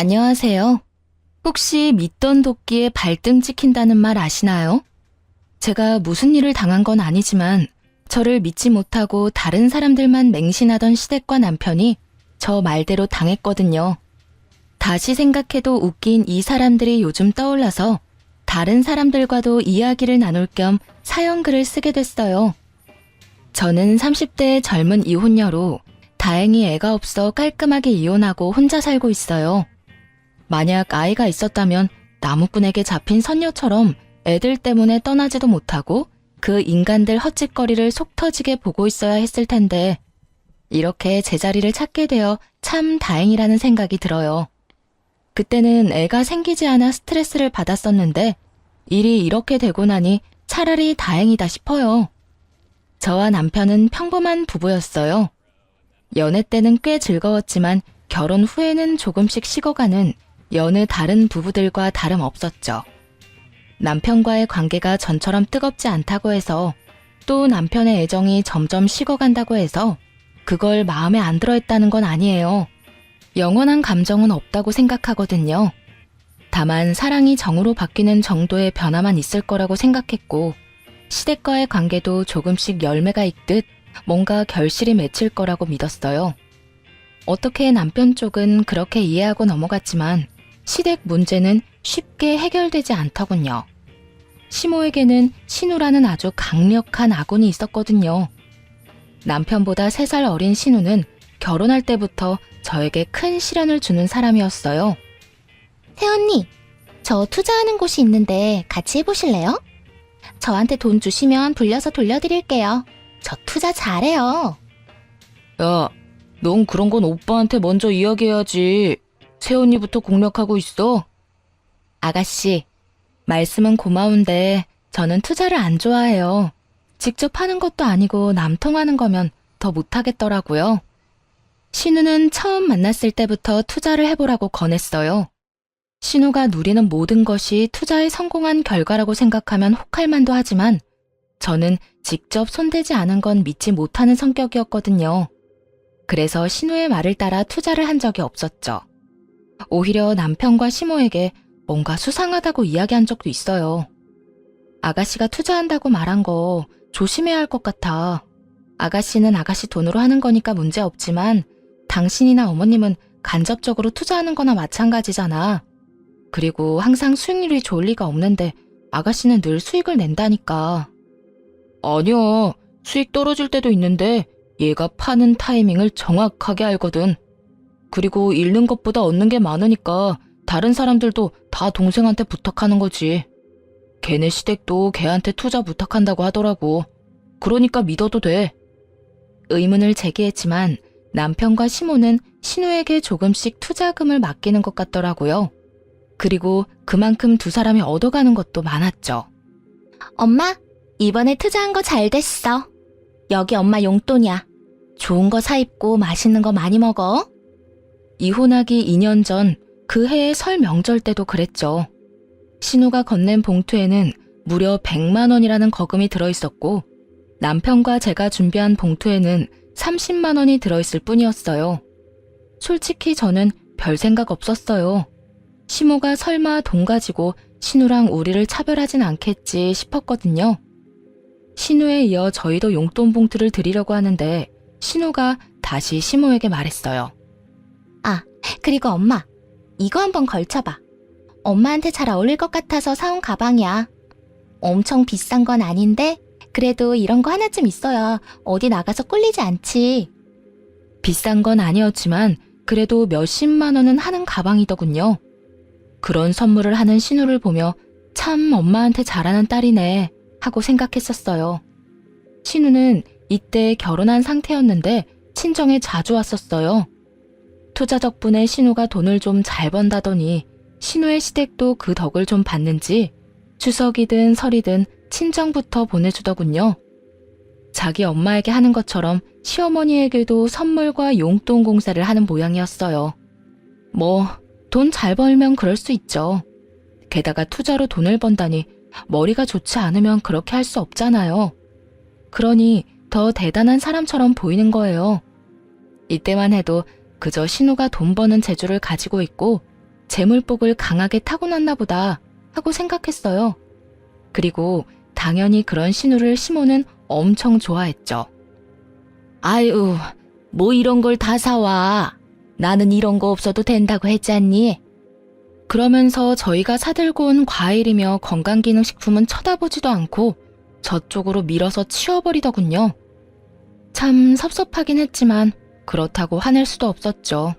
안녕하세요. 혹시 믿던 도끼에 발등 찍힌다는 말 아시나요? 제가 무슨 일을 당한 건 아니지만 저를 믿지 못하고 다른 사람들만 맹신하던 시댁과 남편이 저 말대로 당했거든요. 다시 생각해도 웃긴 이 사람들이 요즘 떠올라서 다른 사람들과도 이야기를 나눌 겸 사연글을 쓰게 됐어요. 저는 30대의 젊은 이혼녀로 다행히 애가 없어 깔끔하게 이혼하고 혼자 살고 있어요. 만약 아이가 있었다면 나무꾼에게 잡힌 선녀처럼 애들 때문에 떠나지도 못하고 그 인간들 헛짓거리를 속 터지게 보고 있어야 했을 텐데 이렇게 제자리를 찾게 되어 참 다행이라는 생각이 들어요. 그때는 애가 생기지 않아 스트레스를 받았었는데 일이 이렇게 되고 나니 차라리 다행이다 싶어요. 저와 남편은 평범한 부부였어요. 연애 때는 꽤 즐거웠지만 결혼 후에는 조금씩 식어가는 여느 다른 부부들과 다름없었죠. 남편과의 관계가 전처럼 뜨겁지 않다고 해서 또 남편의 애정이 점점 식어간다고 해서 그걸 마음에 안 들어 했다는 건 아니에요. 영원한 감정은 없다고 생각하거든요. 다만 사랑이 정으로 바뀌는 정도의 변화만 있을 거라고 생각했고 시댁과의 관계도 조금씩 열매가 익듯 뭔가 결실이 맺힐 거라고 믿었어요. 어떻게 남편 쪽은 그렇게 이해하고 넘어갔지만 시댁 문제는 쉽게 해결되지 않더군요. 시모에게는 신우라는 아주 강력한 아군이 있었거든요. 남편보다 3살 어린 신우는 결혼할 때부터 저에게 큰 시련을 주는 사람이었어요. 새언니, 저 투자하는 곳이 있는데 같이 해보실래요? 저한테 돈 주시면 불려서 돌려드릴게요. 저 투자 잘해요. 야, 넌 그런 건 오빠한테 먼저 이야기해야지. 새언니부터 공략하고 있어. 아가씨, 말씀은 고마운데 저는 투자를 안 좋아해요. 직접 하는 것도 아니고 남통하는 거면 더 못하겠더라고요. 신우는 처음 만났을 때부터 투자를 해보라고 권했어요. 신우가 누리는 모든 것이 투자에 성공한 결과라고 생각하면 혹할 만도 하지만 저는 직접 손대지 않은 건 믿지 못하는 성격이었거든요. 그래서 신우의 말을 따라 투자를 한 적이 없었죠. 오히려 남편과 시모에게 뭔가 수상하다고 이야기한 적도 있어요. 아가씨가 투자한다고 말한 거 조심해야 할 것 같아. 아가씨는 아가씨 돈으로 하는 거니까 문제 없지만 당신이나 어머님은 간접적으로 투자하는 거나 마찬가지잖아. 그리고 항상 수익률이 좋을 리가 없는데 아가씨는 늘 수익을 낸다니까. 아니야. 수익 떨어질 때도 있는데 얘가 파는 타이밍을 정확하게 알거든. 그리고 잃는 것보다 얻는 게 많으니까 다른 사람들도 다 동생한테 부탁하는 거지. 걔네 시댁도 걔한테 투자 부탁한다고 하더라고. 그러니까 믿어도 돼. 의문을 제기했지만 남편과 시모는 신우에게 조금씩 투자금을 맡기는 것 같더라고요. 그리고 그만큼 두 사람이 얻어가는 것도 많았죠. 엄마, 이번에 투자한 거 잘 됐어. 여기 엄마 용돈이야. 좋은 거 사 입고 맛있는 거 많이 먹어. 이혼하기 2년 전 그 해의 설 명절 때도 그랬죠. 신우가 건넨 봉투에는 무려 100만 원이라는 거금이 들어있었고 남편과 제가 준비한 봉투에는 30만 원이 들어있을 뿐이었어요. 솔직히 저는 별 생각 없었어요. 시모가 설마 돈 가지고 신우랑 우리를 차별하진 않겠지 싶었거든요. 신우에 이어 저희도 용돈 봉투를 드리려고 하는데 신우가 다시 시모에게 말했어요. 아, 그리고 엄마, 이거 한번 걸쳐봐. 엄마한테 잘 어울릴 것 같아서 사온 가방이야. 엄청 비싼 건 아닌데 그래도 이런 거 하나쯤 있어야 어디 나가서 꿀리지 않지. 비싼 건 아니었지만 그래도 몇십만 원은 하는 가방이더군요. 그런 선물을 하는 신우를 보며 참 엄마한테 잘하는 딸이네 하고 생각했었어요. 신우는 이때 결혼한 상태였는데 친정에 자주 왔었어요. 투자 덕분에 신우가 돈을 좀 잘 번다더니 신우의 시댁도 그 덕을 좀 받는지 추석이든 설이든 친정부터 보내주더군요. 자기 엄마에게 하는 것처럼 시어머니에게도 선물과 용돈 공세를 하는 모양이었어요. 뭐 돈 잘 벌면 그럴 수 있죠. 게다가 투자로 돈을 번다니 머리가 좋지 않으면 그렇게 할 수 없잖아요. 그러니 더 대단한 사람처럼 보이는 거예요. 이때만 해도 그저 신우가 돈 버는 재주를 가지고 있고 재물복을 강하게 타고났나 보다 하고 생각했어요. 그리고 당연히 그런 신우를 시모는 엄청 좋아했죠. 아유, 뭐 이런 걸 다 사와. 나는 이런 거 없어도 된다고 했잖니. 그러면서 저희가 사들고 온 과일이며 건강기능식품은 쳐다보지도 않고 저쪽으로 밀어서 치워버리더군요. 참 섭섭하긴 했지만 그렇다고 화낼 수도 없었죠.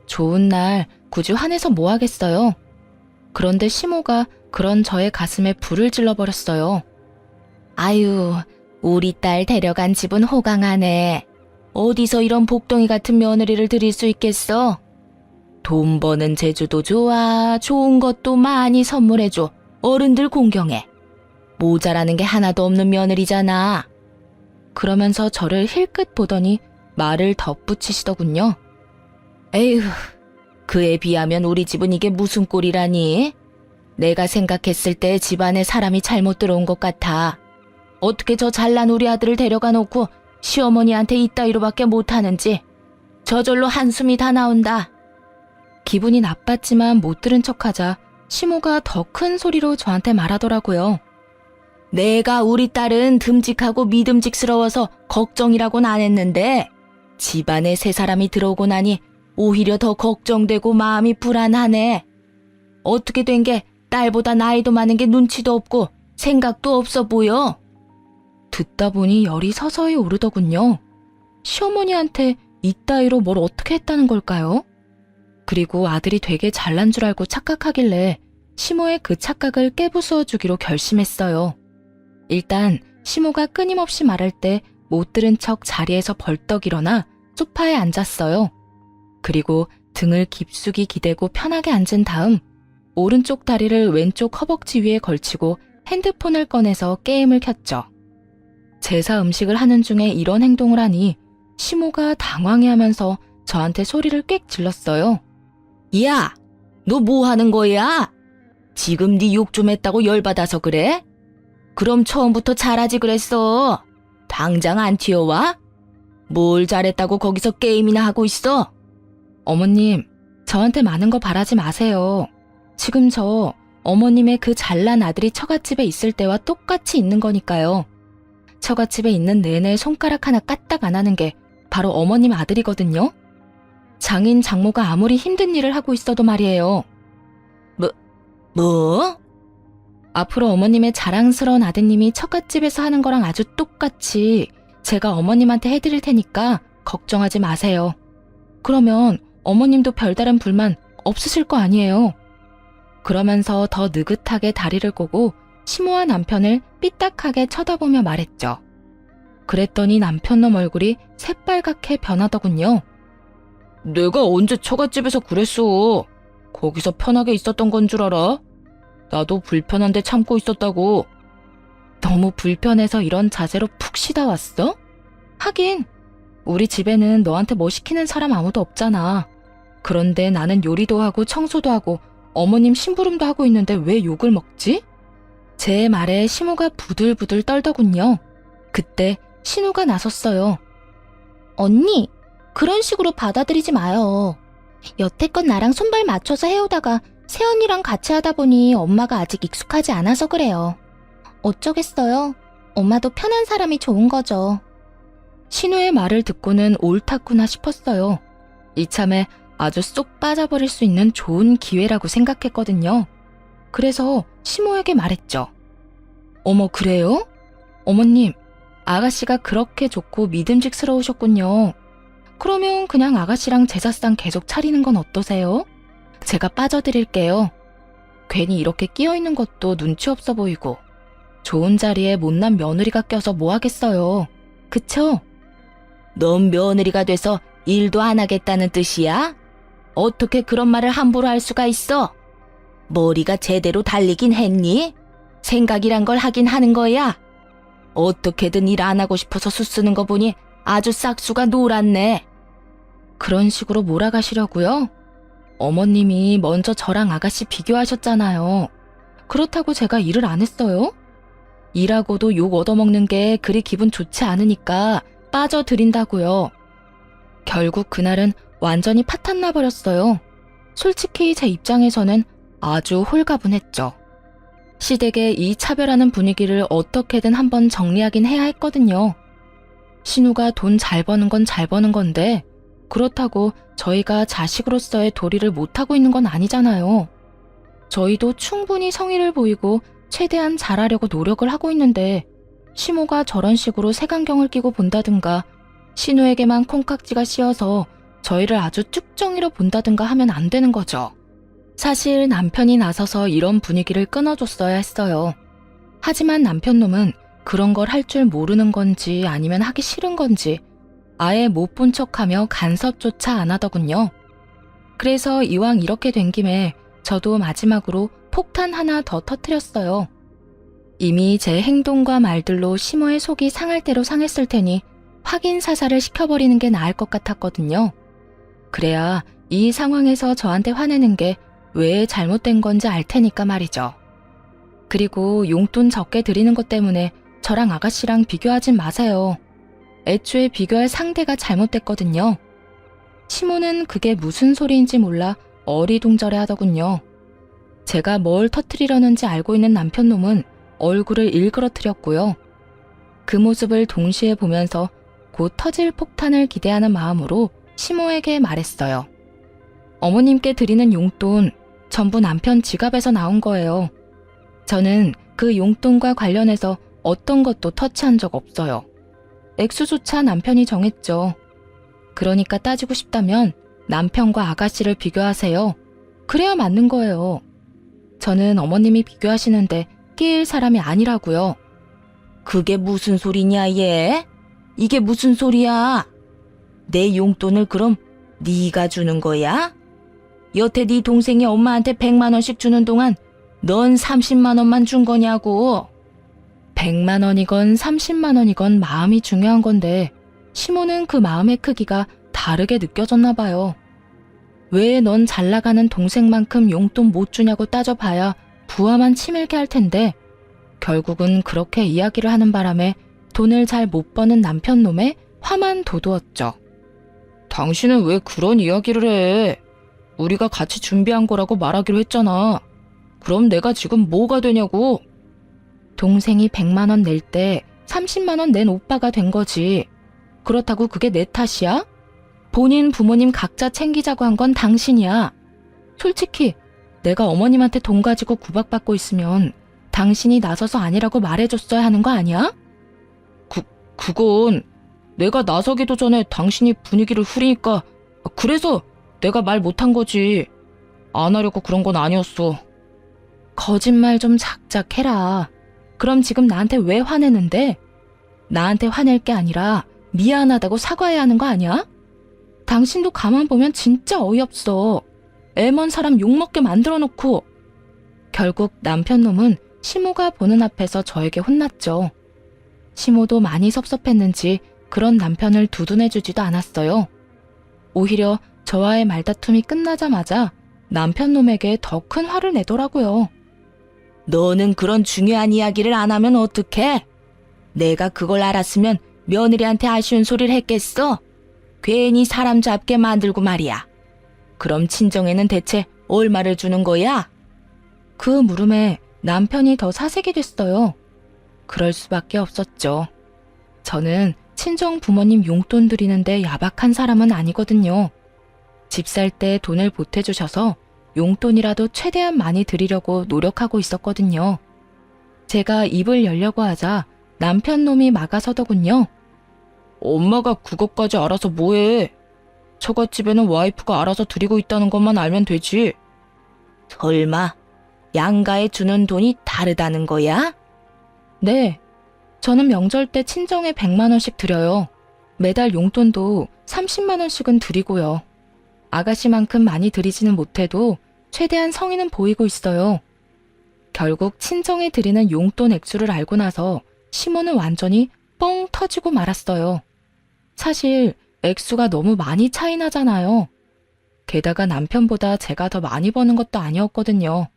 좋은 날 굳이 화내서 뭐 하겠어요. 그런데 시모가 그런 저의 가슴에 불을 질러버렸어요. 아유, 우리 딸 데려간 집은 호강하네. 어디서 이런 복덩이 같은 며느리를 들일 수 있겠어? 돈 버는 재주도 좋아. 좋은 것도 많이 선물해줘. 어른들 공경해. 모자라는 게 하나도 없는 며느리잖아. 그러면서 저를 힐끗 보더니 말을 덧붙이시더군요. 에휴, 그에 비하면 우리 집은 이게 무슨 꼴이라니? 내가 생각했을 때 집안에 사람이 잘못 들어온 것 같아. 어떻게 저 잘난 우리 아들을 데려가 놓고 시어머니한테 이따위로밖에 못하는지 저절로 한숨이 다 나온다. 기분이 나빴지만 못 들은 척하자 시모가 더 큰 소리로 저한테 말하더라고요. 내가 우리 딸은 듬직하고 믿음직스러워서 걱정이라고는 안 했는데 집안에 새 사람이 들어오고 나니 오히려 더 걱정되고 마음이 불안하네. 어떻게 된 게 딸보다 나이도 많은 게 눈치도 없고 생각도 없어 보여. 듣다 보니 열이 서서히 오르더군요. 시어머니한테 이따위로 뭘 어떻게 했다는 걸까요? 그리고 아들이 되게 잘난 줄 알고 착각하길래 시모의 그 착각을 깨부수어 주기로 결심했어요. 일단 시모가 끊임없이 말할 때 못 들은 척 자리에서 벌떡 일어나 소파에 앉았어요. 그리고 등을 깊숙이 기대고 편하게 앉은 다음 오른쪽 다리를 왼쪽 허벅지 위에 걸치고 핸드폰을 꺼내서 게임을 켰죠. 제사 음식을 하는 중에 이런 행동을 하니 시모가 당황해하면서 저한테 소리를 꽥 질렀어요. 야, 너 뭐 하는 거야? 지금 네 욕 좀 했다고 열받아서 그래? 그럼 처음부터 잘하지 그랬어. 당장 안 튀어와? 뭘 잘했다고 거기서 게임이나 하고 있어? 어머님, 저한테 많은 거 바라지 마세요. 지금 저 어머님의 그 잘난 아들이 처갓집에 있을 때와 똑같이 있는 거니까요. 처갓집에 있는 내내 손가락 하나 까딱 안 하는 게 바로 어머님 아들이거든요. 장인 장모가 아무리 힘든 일을 하고 있어도 말이에요. 뭐? 앞으로 어머님의 자랑스러운 아드님이 처갓집에서 하는 거랑 아주 똑같이 제가 어머님한테 해드릴 테니까 걱정하지 마세요. 그러면 어머님도 별다른 불만 없으실 거 아니에요. 그러면서 더 느긋하게 다리를 꼬고 시모와 남편을 삐딱하게 쳐다보며 말했죠. 그랬더니 남편놈 얼굴이 새빨갛게 변하더군요. 내가 언제 처갓집에서 그랬어. 거기서 편하게 있었던 건 줄 알아? 나도 불편한데 참고 있었다고. 너무 불편해서 이런 자세로 푹 쉬다 왔어? 하긴 우리 집에는 너한테 뭐 시키는 사람 아무도 없잖아. 그런데 나는 요리도 하고 청소도 하고 어머님 심부름도 하고 있는데 왜 욕을 먹지? 제 말에 시모가 부들부들 떨더군요. 그때 신우가 나섰어요. 언니, 그런 식으로 받아들이지 마요. 여태껏 나랑 손발 맞춰서 해오다가 새언니랑 같이 하다 보니 엄마가 아직 익숙하지 않아서 그래요. 어쩌겠어요. 엄마도 편한 사람이 좋은 거죠. 신우의 말을 듣고는 옳았구나 싶었어요. 이참에 아주 쏙 빠져버릴 수 있는 좋은 기회라고 생각했거든요. 그래서 시모에게 말했죠. 어머, 그래요? 어머님, 아가씨가 그렇게 좋고 믿음직스러우셨군요. 그러면 그냥 아가씨랑 제사상 계속 차리는 건 어떠세요? 제가 빠져드릴게요. 괜히 이렇게 끼어있는 것도 눈치 없어 보이고 좋은 자리에 못난 며느리가 껴서 뭐 하겠어요. 그쵸? 넌 며느리가 돼서 일도 안 하겠다는 뜻이야? 어떻게 그런 말을 함부로 할 수가 있어? 머리가 제대로 달리긴 했니? 생각이란 걸 하긴 하는 거야. 어떻게든 일 안 하고 싶어서 수쓰는 거 보니 아주 싹수가 노랗네. 그런 식으로 몰아가시려고요? 어머님이 먼저 저랑 아가씨 비교하셨잖아요. 그렇다고 제가 일을 안 했어요? 일하고도 욕 얻어먹는 게 그리 기분 좋지 않으니까 빠져드린다고요. 결국 그날은 완전히 파탄 나버렸어요. 솔직히 제 입장에서는 아주 홀가분했죠. 시댁의 이 차별하는 분위기를 어떻게든 한번 정리하긴 해야 했거든요. 신우가 돈 잘 버는 건 잘 버는 건데 그렇다고 저희가 자식으로서의 도리를 못하고 있는 건 아니잖아요. 저희도 충분히 성의를 보이고 최대한 잘하려고 노력을 하고 있는데 시모가 저런 식으로 색안경을 끼고 본다든가 신우에게만 콩깍지가 씌어서 저희를 아주 쭉정이로 본다든가 하면 안 되는 거죠. 사실 남편이 나서서 이런 분위기를 끊어줬어야 했어요. 하지만 남편놈은 그런 걸 할 줄 모르는 건지 아니면 하기 싫은 건지 아예 못 본 척하며 간섭조차 안 하더군요. 그래서 이왕 이렇게 된 김에 저도 마지막으로 폭탄 하나 더 터뜨렸어요. 이미 제 행동과 말들로 시모의 속이 상할 대로 상했을 테니 확인 사살을 시켜버리는 게 나을 것 같았거든요. 그래야 이 상황에서 저한테 화내는 게 왜 잘못된 건지 알 테니까 말이죠. 그리고 용돈 적게 드리는 것 때문에 저랑 아가씨랑 비교하진 마세요. 애초에 비교할 상대가 잘못됐거든요. 시모는 그게 무슨 소리인지 몰라 어리둥절해 하더군요. 제가 뭘 터뜨리려는지 알고 있는 남편놈은 얼굴을 일그러뜨렸고요. 그 모습을 동시에 보면서 곧 터질 폭탄을 기대하는 마음으로 시모에게 말했어요. 어머님께 드리는 용돈 전부 남편 지갑에서 나온 거예요. 저는 그 용돈과 관련해서 어떤 것도 터치한 적 없어요. 액수조차 남편이 정했죠. 그러니까 따지고 싶다면 남편과 아가씨를 비교하세요. 그래야 맞는 거예요. 저는 어머님이 비교하시는데 끼일 사람이 아니라고요. 그게 무슨 소리냐 얘? 이게 무슨 소리야? 내 용돈을 그럼 네가 주는 거야? 여태 네 동생이 엄마한테 100만 원씩 주는 동안 넌 30만 원만 준 거냐고. 100만 원이건 30만 원이건 마음이 중요한 건데 시모는 그 마음의 크기가 다르게 느껴졌나 봐요. 왜 넌 잘나가는 동생만큼 용돈 못 주냐고 따져봐야 부하만 치밀게 할 텐데 결국은 그렇게 이야기를 하는 바람에 돈을 잘 못 버는 남편놈의 화만 돋우었죠. 당신은 왜 그런 이야기를 해? 우리가 같이 준비한 거라고 말하기로 했잖아. 그럼 내가 지금 뭐가 되냐고. 동생이 100만 원 낼 때 30만 원 낸 오빠가 된 거지. 그렇다고 그게 내 탓이야? 본인 부모님 각자 챙기자고 한 건 당신이야. 솔직히 내가 어머님한테 돈 가지고 구박받고 있으면 당신이 나서서 아니라고 말해줬어야 하는 거 아니야? 그건 내가 나서기도 전에 당신이 분위기를 흐리니까 그래서 내가 말 못한 거지. 안 하려고 그런 건 아니었어. 거짓말 좀 작작 해라. 그럼 지금 나한테 왜 화내는데? 나한테 화낼 게 아니라 미안하다고 사과해야 하는 거 아니야? 당신도 가만 보면 진짜 어이없어. 애먼 사람 욕먹게 만들어 놓고. 결국 남편놈은 시모가 보는 앞에서 저에게 혼났죠. 시모도 많이 섭섭했는지 그런 남편을 두둔해주지도 않았어요. 오히려 저와의 말다툼이 끝나자마자 남편놈에게 더 큰 화를 내더라고요. 너는 그런 중요한 이야기를 안 하면 어떡해? 내가 그걸 알았으면 며느리한테 아쉬운 소리를 했겠어? 괜히 사람 잡게 만들고 말이야. 그럼 친정에는 대체 얼마를 주는 거야? 그 물음에 남편이 더 사색이 됐어요. 그럴 수밖에 없었죠. 저는 친정 부모님 용돈 드리는데 야박한 사람은 아니거든요. 집 살 때 돈을 보태주셔서 용돈이라도 최대한 많이 드리려고 노력하고 있었거든요. 제가 입을 열려고 하자 남편놈이 막아서더군요. 엄마가 그것까지 알아서 뭐해? 처갓집에는 와이프가 알아서 드리고 있다는 것만 알면 되지. 설마 양가에 주는 돈이 다르다는 거야? 네. 저는 명절 때 친정에 100만 원씩 드려요. 매달 용돈도 30만 원씩은 드리고요. 아가씨만큼 많이 드리지는 못해도 최대한 성의는 보이고 있어요. 결국 친정에 드리는 용돈 액수를 알고 나서 시모는 완전히 뻥 터지고 말았어요. 사실 액수가 너무 많이 차이 나잖아요. 게다가 남편보다 제가 더 많이 버는 것도 아니었거든요.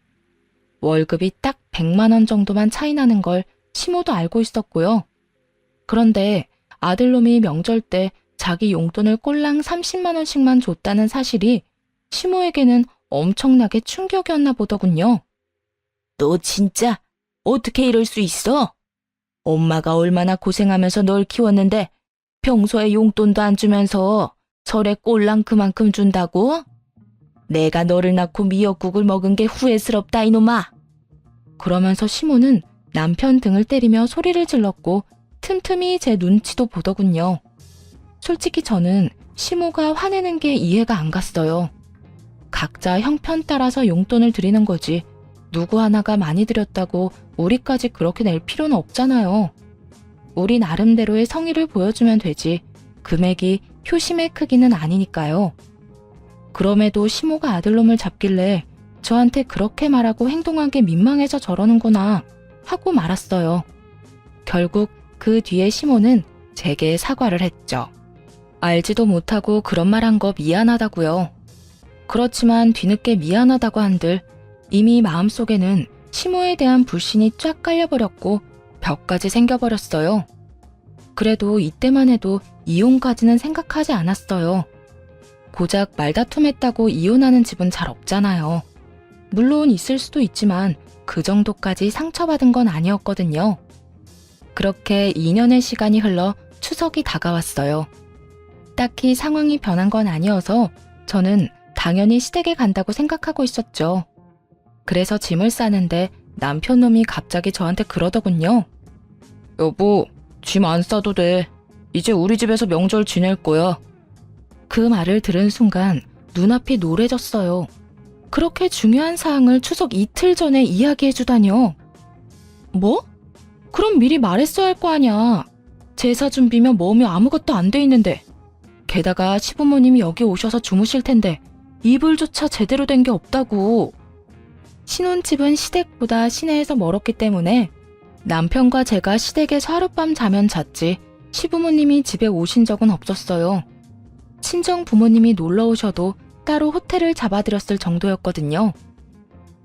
월급이 딱 100만 원 정도만 차이 나는 걸 시모도 알고 있었고요. 그런데 아들놈이 명절 때 자기 용돈을 꼴랑 30만 원씩만 줬다는 사실이 시모에게는 엄청나게 충격이었나 보더군요. 너 진짜 어떻게 이럴 수 있어? 엄마가 얼마나 고생하면서 널 키웠는데 평소에 용돈도 안 주면서 절에 꼴랑 그만큼 준다고? 내가 너를 낳고 미역국을 먹은 게 후회스럽다 이놈아. 그러면서 시모는 남편 등을 때리며 소리를 질렀고 틈틈이 제 눈치도 보더군요. 솔직히 저는 시모가 화내는 게 이해가 안 갔어요. 각자 형편 따라서 용돈을 드리는 거지. 누구 하나가 많이 드렸다고 우리까지 그렇게 낼 필요는 없잖아요. 우리 나름대로의 성의를 보여주면 되지. 금액이 효심의 크기는 아니니까요. 그럼에도 시모가 아들놈을 잡길래 저한테 그렇게 말하고 행동한 게 민망해서 저러는구나 하고 말았어요. 결국 그 뒤에 시모는 제게 사과를 했죠. 알지도 못하고 그런 말 한 거 미안하다고요. 그렇지만 뒤늦게 미안하다고 한들 이미 마음속에는 시모에 대한 불신이 쫙 깔려버렸고 벽까지 생겨버렸어요. 그래도 이때만 해도 이혼까지는 생각하지 않았어요. 고작 말다툼했다고 이혼하는 집은 잘 없잖아요. 물론 있을 수도 있지만 그 정도까지 상처받은 건 아니었거든요. 그렇게 2년의 시간이 흘러 추석이 다가왔어요. 딱히 상황이 변한 건 아니어서 저는 당연히 시댁에 간다고 생각하고 있었죠. 그래서 짐을 싸는데 남편 놈이 갑자기 저한테 그러더군요. 여보, 짐 안 싸도 돼. 이제 우리 집에서 명절 지낼 거야. 그 말을 들은 순간 눈앞이 노래졌어요. 그렇게 중요한 사항을 추석 이틀 전에 이야기해주다뇨. 뭐? 그럼 미리 말했어야 할 거 아냐. 제사 준비며 뭐며 아무것도 안 돼 있는데. 게다가 시부모님이 여기 오셔서 주무실 텐데 이불조차 제대로 된 게 없다고. 신혼집은 시댁보다 시내에서 멀었기 때문에 남편과 제가 시댁에서 하룻밤 자면 잤지 시부모님이 집에 오신 적은 없었어요. 친정 부모님이 놀러 오셔도 따로 호텔을 잡아드렸을 정도였거든요.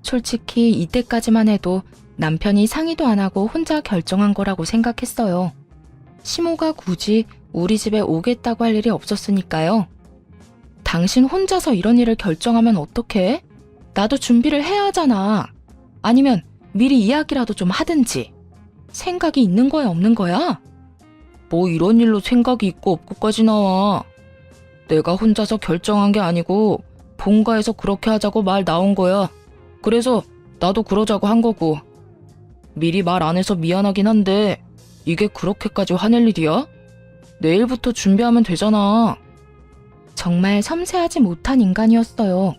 솔직히 이때까지만 해도 남편이 상의도 안 하고 혼자 결정한 거라고 생각했어요. 시모가 굳이 우리 집에 오겠다고 할 일이 없었으니까요. 당신 혼자서 이런 일을 결정하면 어떡해? 나도 준비를 해야 하잖아. 아니면 미리 이야기라도 좀 하든지. 생각이 있는 거야 없는 거야? 뭐 이런 일로 생각이 있고 없고까지 나와. 내가 혼자서 결정한 게 아니고 본가에서 그렇게 하자고 말 나온 거야. 그래서 나도 그러자고 한 거고. 미리 말 안 해서 미안하긴 한데 이게 그렇게까지 화낼 일이야? 내일부터 준비하면 되잖아. 정말 섬세하지 못한 인간이었어요.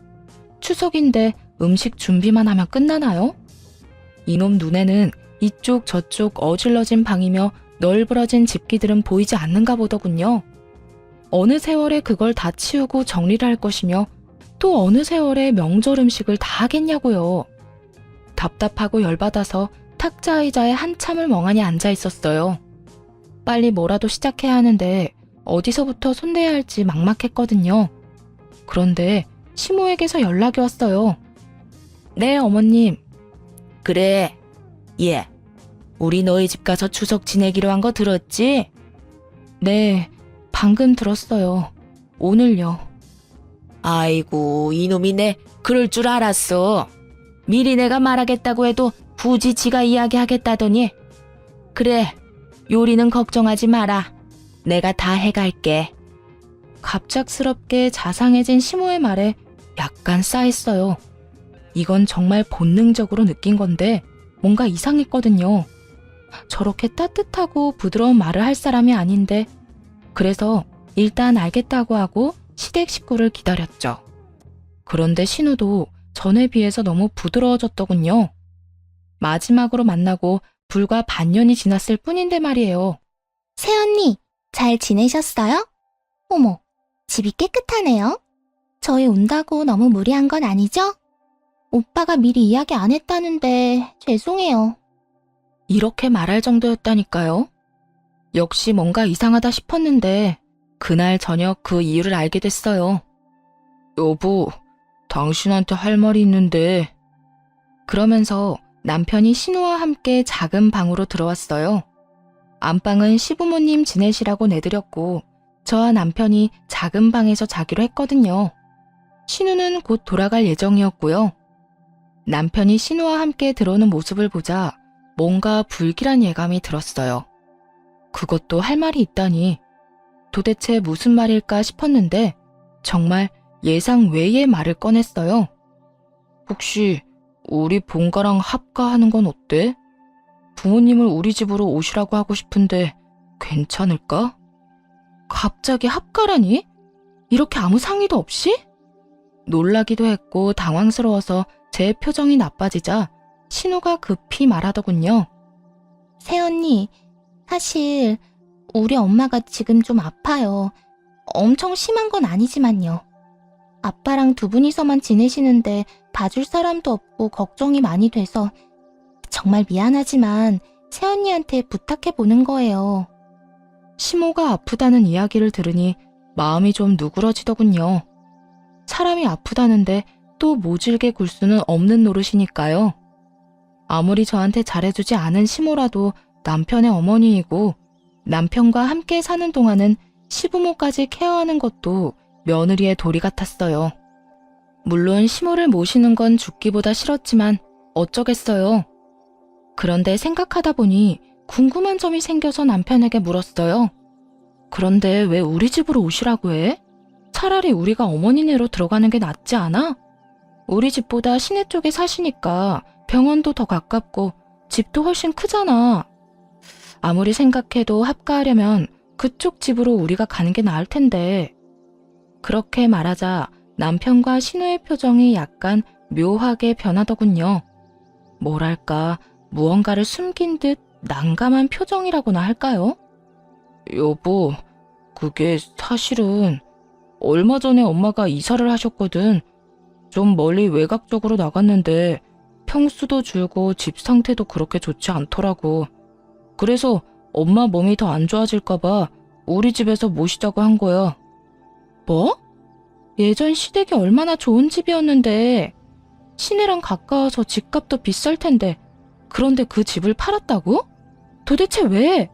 추석인데 음식 준비만 하면 끝나나요? 이놈 눈에는 이쪽 저쪽 어질러진 방이며 널브러진 집기들은 보이지 않는가 보더군요. 어느 세월에 그걸 다 치우고 정리를 할 것이며 또 어느 세월에 명절 음식을 다 하겠냐고요. 답답하고 열받아서 탁자 의자에 한참을 멍하니 앉아 있었어요. 빨리 뭐라도 시작해야 하는데 어디서부터 손대야 할지 막막했거든요. 그런데 시모에게서 연락이 왔어요. 네, 어머님. 그래. 예. 우리 너희 집 가서 추석 지내기로 한 거 들었지? 네, 방금 들었어요. 오늘요. 아이고, 이놈이 내 그럴 줄 알았어. 미리 내가 말하겠다고 해도 굳이 지가 이야기하겠다더니. 그래, 요리는 걱정하지 마라. 내가 다 해갈게. 갑작스럽게 자상해진 시모의 말에 약간 싸했어요. 이건 정말 본능적으로 느낀 건데 뭔가 이상했거든요. 저렇게 따뜻하고 부드러운 말을 할 사람이 아닌데 그래서 일단 알겠다고 하고 시댁 식구를 기다렸죠. 그런데 신우도 전에 비해서 너무 부드러워졌더군요. 마지막으로 만나고 불과 반년이 지났을 뿐인데 말이에요. 새언니, 잘 지내셨어요? 어머, 집이 깨끗하네요. 저희 온다고 너무 무리한 건 아니죠? 오빠가 미리 이야기 안 했다는데 죄송해요. 이렇게 말할 정도였다니까요. 역시 뭔가 이상하다 싶었는데 그날 저녁 그 이유를 알게 됐어요. 여보, 당신한테 할 말이 있는데. 그러면서 남편이 신우와 함께 작은 방으로 들어왔어요. 안방은 시부모님 지내시라고 내드렸고 저와 남편이 작은 방에서 자기로 했거든요. 신우는 곧 돌아갈 예정이었고요. 남편이 신우와 함께 들어오는 모습을 보자 뭔가 불길한 예감이 들었어요. 그것도 할 말이 있다니 도대체 무슨 말일까 싶었는데 정말 예상 외의 말을 꺼냈어요. 혹시 우리 본가랑 합가하는 건 어때? 부모님을 우리 집으로 오시라고 하고 싶은데 괜찮을까? 갑자기 합가라니? 이렇게 아무 상의도 없이? 놀라기도 했고 당황스러워서 제 표정이 나빠지자 신우가 급히 말하더군요. 새언니, 사실 우리 엄마가 지금 좀 아파요. 엄청 심한 건 아니지만요. 아빠랑 두 분이서만 지내시는데 봐줄 사람도 없고 걱정이 많이 돼서 정말 미안하지만 새언니한테 부탁해보는 거예요. 시모가 아프다는 이야기를 들으니 마음이 좀 누그러지더군요. 사람이 아프다는데 또 모질게 굴 수는 없는 노릇이니까요. 아무리 저한테 잘해주지 않은 시모라도 남편의 어머니이고 남편과 함께 사는 동안은 시부모까지 케어하는 것도 며느리의 도리 같았어요. 물론 시모를 모시는 건 죽기보다 싫었지만 어쩌겠어요. 그런데 생각하다 보니 궁금한 점이 생겨서 남편에게 물었어요. 그런데 왜 우리 집으로 오시라고 해? 차라리 우리가 어머니네로 들어가는 게 낫지 않아? 우리 집보다 시내 쪽에 사시니까 병원도 더 가깝고 집도 훨씬 크잖아. 아무리 생각해도 합가하려면 그쪽 집으로 우리가 가는 게 나을 텐데. 그렇게 말하자 남편과 신우의 표정이 약간 묘하게 변하더군요. 뭐랄까 무언가를 숨긴 듯 난감한 표정이라고나 할까요? 여보, 그게 사실은 얼마 전에 엄마가 이사를 하셨거든. 좀 멀리 외곽 쪽으로 나갔는데 평수도 줄고 집 상태도 그렇게 좋지 않더라고. 그래서 엄마 몸이 더 안 좋아질까봐 우리 집에서 모시자고 한 거야. 뭐? 예전 시댁이 얼마나 좋은 집이었는데 시내랑 가까워서 집값도 비쌀 텐데 그런데 그 집을 팔았다고? 도대체 왜?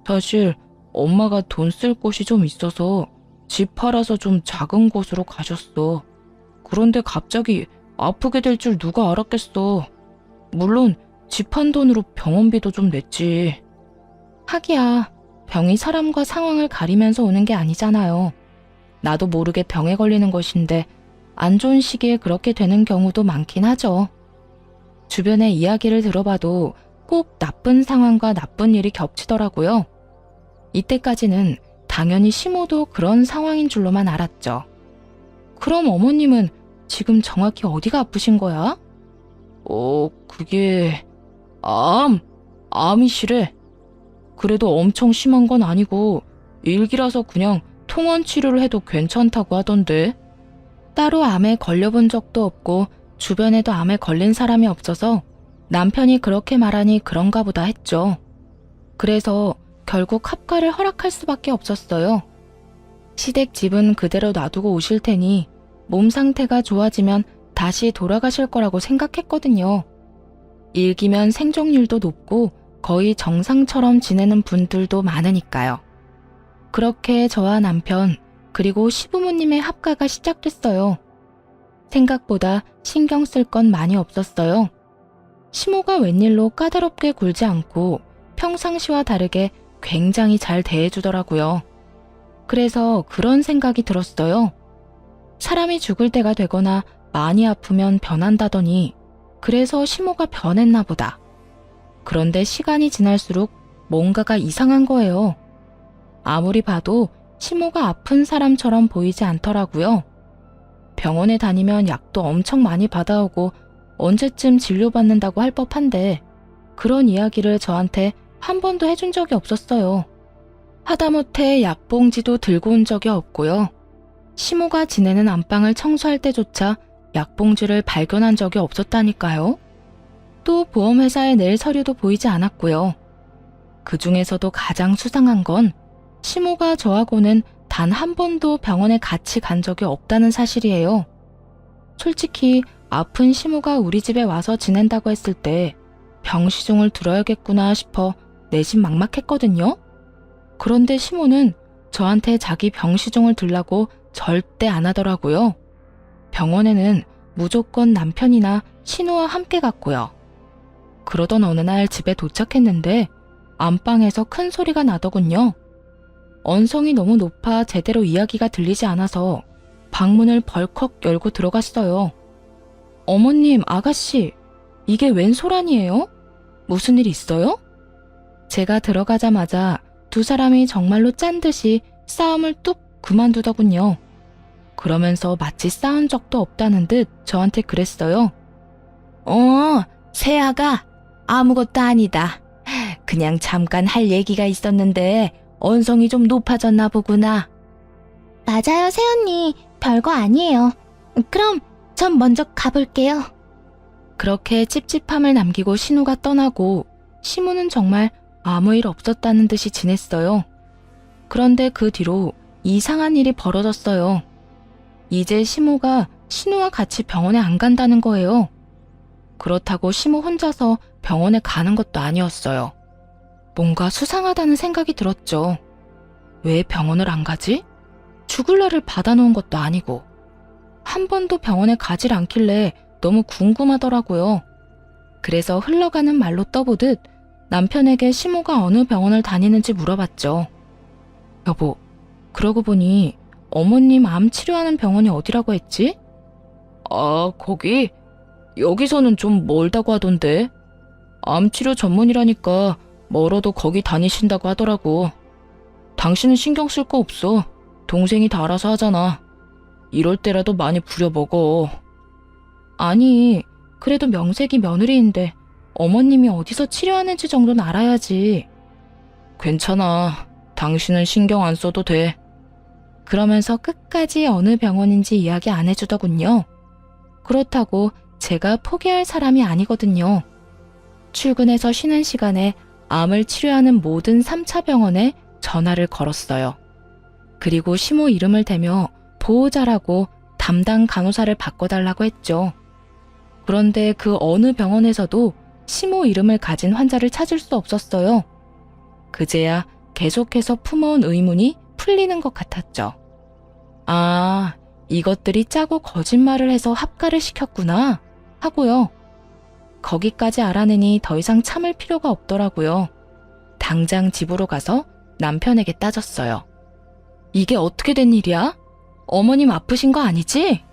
사실 엄마가 돈 쓸 곳이 좀 있어서 집 팔아서 좀 작은 곳으로 가셨어. 그런데 갑자기 아프게 될 줄 누가 알았겠어. 물론 집 한 돈으로 병원비도 좀 냈지. 하기야 병이 사람과 상황을 가리면서 오는 게 아니잖아요. 나도 모르게 병에 걸리는 것인데 안 좋은 시기에 그렇게 되는 경우도 많긴 하죠. 주변의 이야기를 들어봐도 꼭 나쁜 상황과 나쁜 일이 겹치더라고요. 이때까지는 당연히 시모도 그런 상황인 줄로만 알았죠. 그럼 어머님은 지금 정확히 어디가 아프신 거야? 그게 암이시래. 그래도 엄청 심한 건 아니고 일기라서 그냥 통원 치료를 해도 괜찮다고 하던데. 따로 암에 걸려본 적도 없고 주변에도 암에 걸린 사람이 없어서 남편이 그렇게 말하니 그런가 보다 했죠. 그래서 결국 합가를 허락할 수밖에 없었어요. 시댁 집은 그대로 놔두고 오실 테니 몸 상태가 좋아지면 다시 돌아가실 거라고 생각했거든요. 일기면 생존율도 높고 거의 정상처럼 지내는 분들도 많으니까요. 그렇게 저와 남편 그리고 시부모님의 합가가 시작됐어요. 생각보다 신경 쓸 건 많이 없었어요. 시모가 웬일로 까다롭게 굴지 않고 평상시와 다르게 굉장히 잘 대해주더라고요. 그래서 그런 생각이 들었어요. 사람이 죽을 때가 되거나 많이 아프면 변한다더니 그래서 시모가 변했나 보다. 그런데 시간이 지날수록 뭔가가 이상한 거예요. 아무리 봐도 시모가 아픈 사람처럼 보이지 않더라고요. 병원에 다니면 약도 엄청 많이 받아오고 언제쯤 진료받는다고 할 법한데 그런 이야기를 저한테 한 번도 해준 적이 없었어요. 하다못해 약봉지도 들고 온 적이 없고요. 시모가 지내는 안방을 청소할 때조차 약봉지를 발견한 적이 없었다니까요. 또 보험회사에 낼 서류도 보이지 않았고요. 그 중에서도 가장 수상한 건 시모가 저하고는 단 한 번도 병원에 같이 간 적이 없다는 사실이에요. 솔직히 아픈 시모가 우리 집에 와서 지낸다고 했을 때 병시중을 들어야겠구나 싶어 내심 막막했거든요. 그런데 시모는 저한테 자기 병시중을 들라고 절대 안 하더라고요. 병원에는 무조건 남편이나 신우와 함께 갔고요. 그러던 어느 날 집에 도착했는데 안방에서 큰 소리가 나더군요. 언성이 너무 높아 제대로 이야기가 들리지 않아서 방문을 벌컥 열고 들어갔어요. 어머님, 아가씨, 이게 웬 소란이에요? 무슨 일 있어요? 제가 들어가자마자 두 사람이 정말로 짠 듯이 싸움을 뚝 그만두더군요. 그러면서 마치 싸운 적도 없다는 듯 저한테 그랬어요. 세아가 아무것도 아니다. 그냥 잠깐 할 얘기가 있었는데 언성이 좀 높아졌나 보구나. 맞아요, 새언니. 별거 아니에요. 그럼 전 먼저 가볼게요. 그렇게 찝찝함을 남기고 신우가 떠나고 시무는 정말 아무 일 없었다는 듯이 지냈어요. 그런데 그 뒤로 이상한 일이 벌어졌어요. 이제 시무가 신우와 같이 병원에 안 간다는 거예요. 그렇다고 시무 혼자서 병원에 가는 것도 아니었어요. 뭔가 수상하다는 생각이 들었죠. 왜 병원을 안 가지? 죽을 날을 받아놓은 것도 아니고 한 번도 병원에 가질 않길래 너무 궁금하더라고요. 그래서 흘러가는 말로 떠보듯 남편에게 시모가 어느 병원을 다니는지 물어봤죠. 여보, 그러고 보니 어머님 암 치료하는 병원이 어디라고 했지? 아, 거기? 여기서는 좀 멀다고 하던데. 암 치료 전문이라니까 멀어도 거기 다니신다고 하더라고. 당신은 신경 쓸 거 없어. 동생이 다 알아서 하잖아. 이럴 때라도 많이 부려먹어. 아니, 그래도 명색이 며느리인데 어머님이 어디서 치료하는지 정도는 알아야지. 괜찮아. 당신은 신경 안 써도 돼. 그러면서 끝까지 어느 병원인지 이야기 안 해주더군요. 그렇다고 제가 포기할 사람이 아니거든요. 출근해서 쉬는 시간에 암을 치료하는 모든 3차 병원에 전화를 걸었어요. 그리고 시모 이름을 대며 보호자라고 담당 간호사를 바꿔달라고 했죠. 그런데 그 어느 병원에서도 시모 이름을 가진 환자를 찾을 수 없었어요. 그제야 계속해서 품어온 의문이 풀리는 것 같았죠. 아, 이것들이 짜고 거짓말을 해서 합가를 시켰구나 하고요. 거기까지 알아내니 더 이상 참을 필요가 없더라고요. 당장 집으로 가서 남편에게 따졌어요. 이게 어떻게 된 일이야? 어머님 아프신 거 아니지?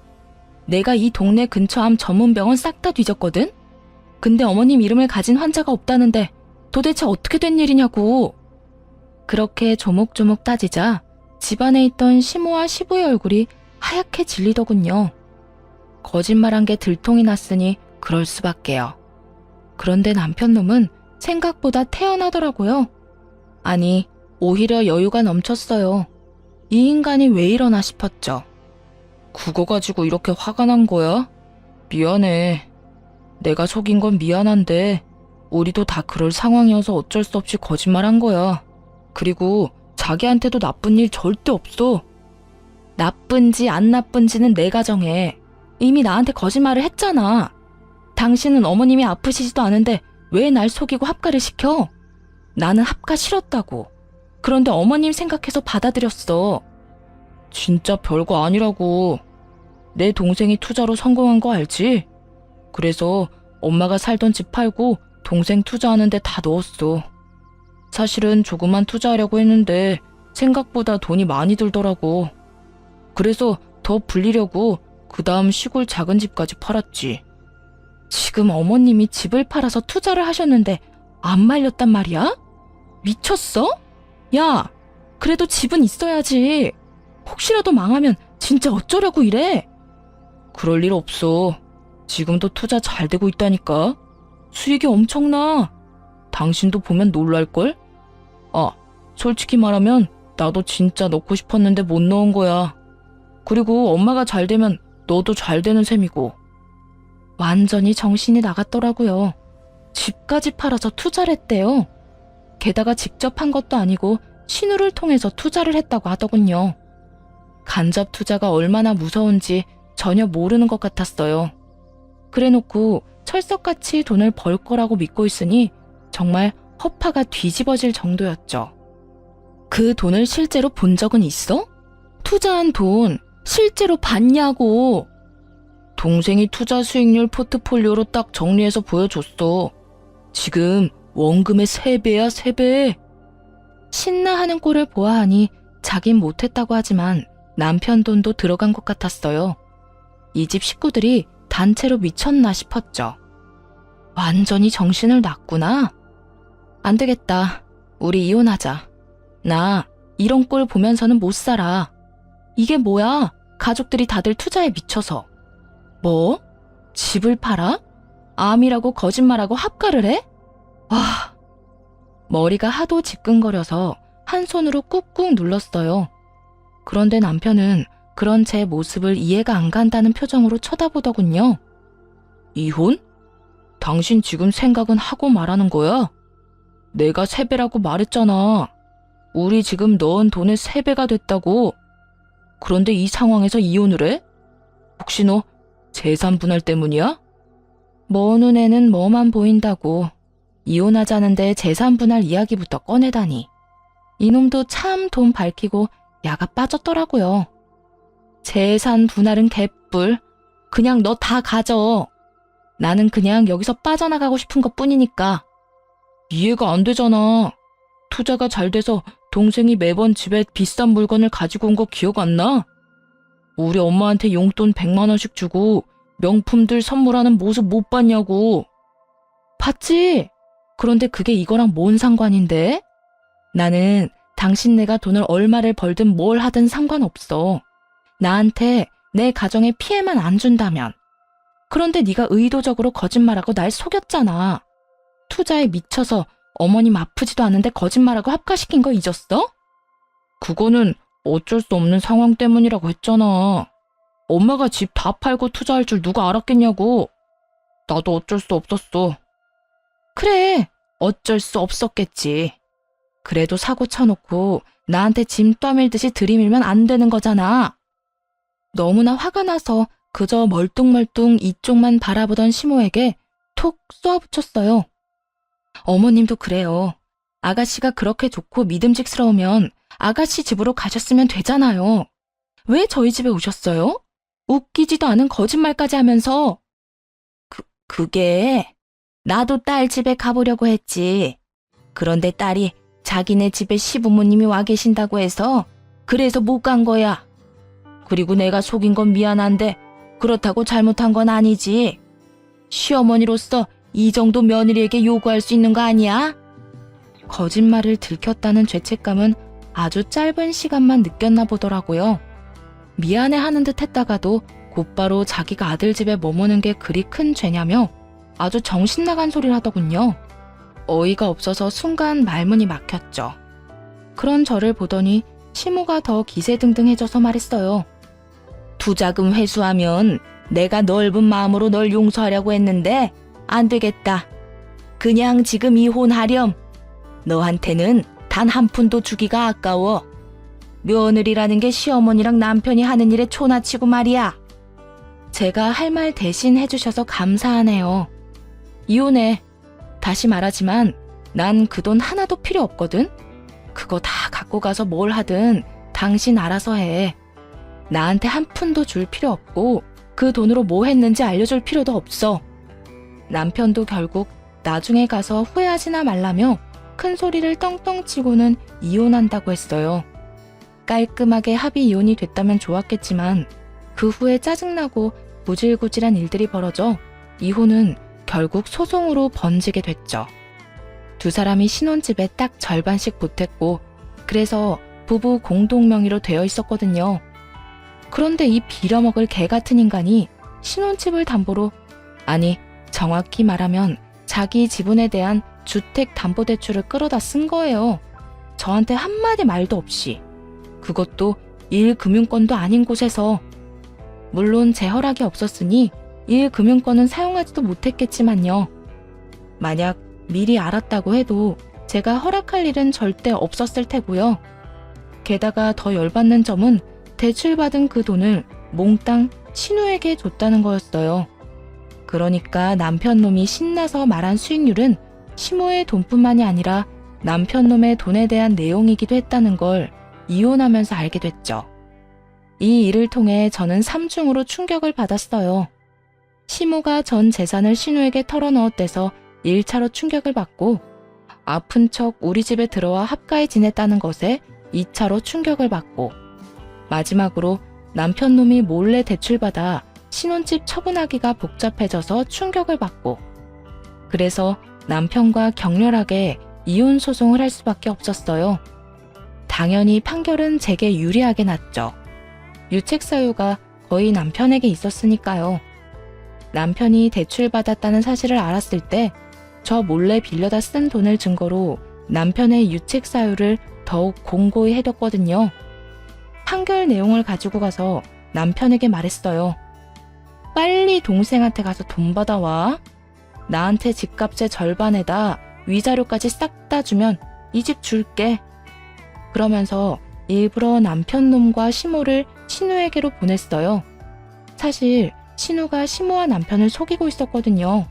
내가 이 동네 근처 암 전문 병원 싹 다 뒤졌거든? 근데 어머님 이름을 가진 환자가 없다는데 도대체 어떻게 된 일이냐고. 그렇게 조목조목 따지자 집안에 있던 시모와 시부의 얼굴이 하얗게 질리더군요. 거짓말한 게 들통이 났으니 그럴 수밖에요. 그런데 남편 놈은 생각보다 태연하더라고요. 아니, 오히려 여유가 넘쳤어요. 이 인간이 왜 이러나 싶었죠. 그거 가지고 이렇게 화가 난 거야? 미안해. 내가 속인 건 미안한데 우리도 다 그럴 상황이어서 어쩔 수 없이 거짓말한 거야. 그리고 자기한테도 나쁜 일 절대 없어. 나쁜지 안 나쁜지는 내가 정해. 이미 나한테 거짓말을 했잖아. 당신은 어머님이 아프시지도 않은데 왜 날 속이고 합가를 시켜? 나는 합가 싫었다고. 그런데 어머님 생각해서 받아들였어. 진짜 별거 아니라고. 내 동생이 투자로 성공한 거 알지? 그래서 엄마가 살던 집 팔고 동생 투자하는데 다 넣었어. 사실은 조금만 투자하려고 했는데 생각보다 돈이 많이 들더라고. 그래서 더 불리려고 그 다음 시골 작은 집까지 팔았지. 지금 어머님이 집을 팔아서 투자를 하셨는데 안 말렸단 말이야? 미쳤어? 야, 그래도 집은 있어야지. 혹시라도 망하면 진짜 어쩌려고 이래? 그럴 일 없어. 지금도 투자 잘 되고 있다니까. 수익이 엄청나. 당신도 보면 놀랄걸? 아, 솔직히 말하면 나도 진짜 넣고 싶었는데 못 넣은 거야. 그리고 엄마가 잘 되면 너도 잘 되는 셈이고. 완전히 정신이 나갔더라고요. 집까지 팔아서 투자를 했대요. 게다가 직접 한 것도 아니고 신우를 통해서 투자를 했다고 하더군요. 간접 투자가 얼마나 무서운지 전혀 모르는 것 같았어요. 그래놓고 철석같이 돈을 벌 거라고 믿고 있으니 정말 허파가 뒤집어질 정도였죠. 그 돈을 실제로 본 적은 있어? 투자한 돈 실제로 봤냐고. 동생이 투자 수익률 포트폴리오로 딱 정리해서 보여줬어. 지금 원금의 3배야, 3배. 신나하는 꼴을 보아하니 자긴 못했다고 하지만 남편 돈도 들어간 것 같았어요. 이 집 식구들이 단체로 미쳤나 싶었죠. 완전히 정신을 놨구나. 안 되겠다. 우리 이혼하자. 나 이런 꼴 보면서는 못 살아. 이게 뭐야? 가족들이 다들 투자에 미쳐서. 뭐? 집을 팔아? 암이라고 거짓말하고 합가를 해? 와. 머리가 하도 지끈거려서 한 손으로 꾹꾹 눌렀어요. 그런데 남편은 그런 제 모습을 이해가 안 간다는 표정으로 쳐다보더군요. 이혼? 당신 지금 생각은 하고 말하는 거야? 내가 3배라고 말했잖아. 우리 지금 넣은 돈의 3배가 됐다고. 그런데 이 상황에서 이혼을 해? 혹시 너 재산 분할 때문이야? 먼 눈에는 뭐만 보인다고. 이혼하자는데 재산 분할 이야기부터 꺼내다니. 이놈도 참 돈 밝히고 야가 빠졌더라고요. 재산 분할은 개뿔. 그냥 너 다 가져. 나는 그냥 여기서 빠져나가고 싶은 것뿐이니까. 이해가 안 되잖아. 투자가 잘 돼서 동생이 매번 집에 비싼 물건을 가지고 온 거 기억 안 나? 우리 엄마한테 용돈 100만 원씩 주고 명품들 선물하는 모습 못 봤냐고. 봤지? 그런데 그게 이거랑 뭔 상관인데? 나는 당신네가 돈을 얼마를 벌든 뭘 하든 상관없어. 나한테 내 가정에 피해만 안 준다면. 그런데 네가 의도적으로 거짓말하고 날 속였잖아. 투자에 미쳐서 어머님 아프지도 않은데 거짓말하고 합가시킨 거 잊었어? 그거는 어쩔 수 없는 상황 때문이라고 했잖아. 엄마가 집 다 팔고 투자할 줄 누가 알았겠냐고. 나도 어쩔 수 없었어. 그래, 어쩔 수 없었겠지. 그래도 사고 쳐놓고 나한테 짐 떠밀듯이 들이밀면 안 되는 거잖아. 너무나 화가 나서 그저 멀뚱멀뚱 이쪽만 바라보던 시모에게 톡 쏘아붙였어요. 어머님도 그래요. 아가씨가 그렇게 좋고 믿음직스러우면 아가씨 집으로 가셨으면 되잖아요. 왜 저희 집에 오셨어요? 웃기지도 않은 거짓말까지 하면서. 그게 나도 딸 집에 가보려고 했지. 그런데 딸이 자기네 집에 시부모님이 와 계신다고 해서 그래서 못 간 거야. 그리고 내가 속인 건 미안한데 그렇다고 잘못한 건 아니지. 시어머니로서 이 정도 며느리에게 요구할 수 있는 거 아니야? 거짓말을 들켰다는 죄책감은 아주 짧은 시간만 느꼈나 보더라고요. 미안해하는 듯 했다가도 곧바로 자기가 아들 집에 머무는 게 그리 큰 죄냐며 아주 정신나간 소리를 하더군요. 어이가 없어서 순간 말문이 막혔죠. 그런 저를 보더니 시모가 더 기세등등해져서 말했어요. 투자금 회수하면 내가 넓은 마음으로 널 용서하려고 했는데 안 되겠다. 그냥 지금 이혼하렴. 너한테는 단 한 푼도 주기가 아까워. 며느리라는 게 시어머니랑 남편이 하는 일에 초나치고 말이야. 제가 할 말 대신 해주셔서 감사하네요. 이혼해. 다시 말하지만 난 그 돈 하나도 필요 없거든. 그거 다 갖고 가서 뭘 하든 당신 알아서 해. 나한테 한 푼도 줄 필요 없고 그 돈으로 뭐 했는지 알려줄 필요도 없어. 남편도 결국 나중에 가서 후회하지나 말라며 큰 소리를 떵떵 치고는 이혼한다고 했어요. 깔끔하게 합의 이혼이 됐다면 좋았겠지만 그 후에 짜증나고 구질구질한 일들이 벌어져 이혼은 결국 소송으로 번지게 됐죠. 두 사람이 신혼집에 딱 절반씩 보탰고 그래서 부부 공동 명의로 되어 있었거든요. 그런데 이 빌어먹을 개 같은 인간이 신혼집을 담보로, 아니 정확히 말하면 자기 지분에 대한 주택담보대출을 끌어다 쓴 거예요. 저한테 한마디 말도 없이. 그것도 1금융권도 아닌 곳에서. 물론 제 허락이 없었으니 1금융권은 사용하지도 못했겠지만요. 만약 미리 알았다고 해도 제가 허락할 일은 절대 없었을 테고요. 게다가 더 열받는 점은 대출받은 그 돈을 몽땅 신우에게 줬다는 거였어요. 그러니까 남편놈이 신나서 말한 수익률은 시모의 돈뿐만이 아니라 남편놈의 돈에 대한 내용이기도 했다는 걸 이혼하면서 알게 됐죠. 이 일을 통해 저는 삼중으로 충격을 받았어요. 시모가 전 재산을 신우에게 털어넣었대서 1차로 충격을 받고 아픈 척 우리 집에 들어와 합가해 지냈다는 것에 2차로 충격을 받고 마지막으로 남편 놈이 몰래 대출받아 신혼집 처분하기가 복잡해져서 충격을 받고 그래서 남편과 격렬하게 이혼 소송을 할 수밖에 없었어요. 당연히 판결은 제게 유리하게 났죠. 유책 사유가 거의 남편에게 있었으니까요. 남편이 대출받았다는 사실을 알았을 때 저 몰래 빌려다 쓴 돈을 증거로 남편의 유책 사유를 더욱 공고히 해뒀거든요. 판결 내용을 가지고 가서 남편에게 말했어요. 빨리 동생한테 가서 돈 받아와. 나한테 집값의 절반에다 위자료까지 싹 다 주면 이 집 줄게. 그러면서 일부러 남편 놈과 시모를 신우에게로 보냈어요. 사실 신우가 시모와 남편을 속이고 있었거든요.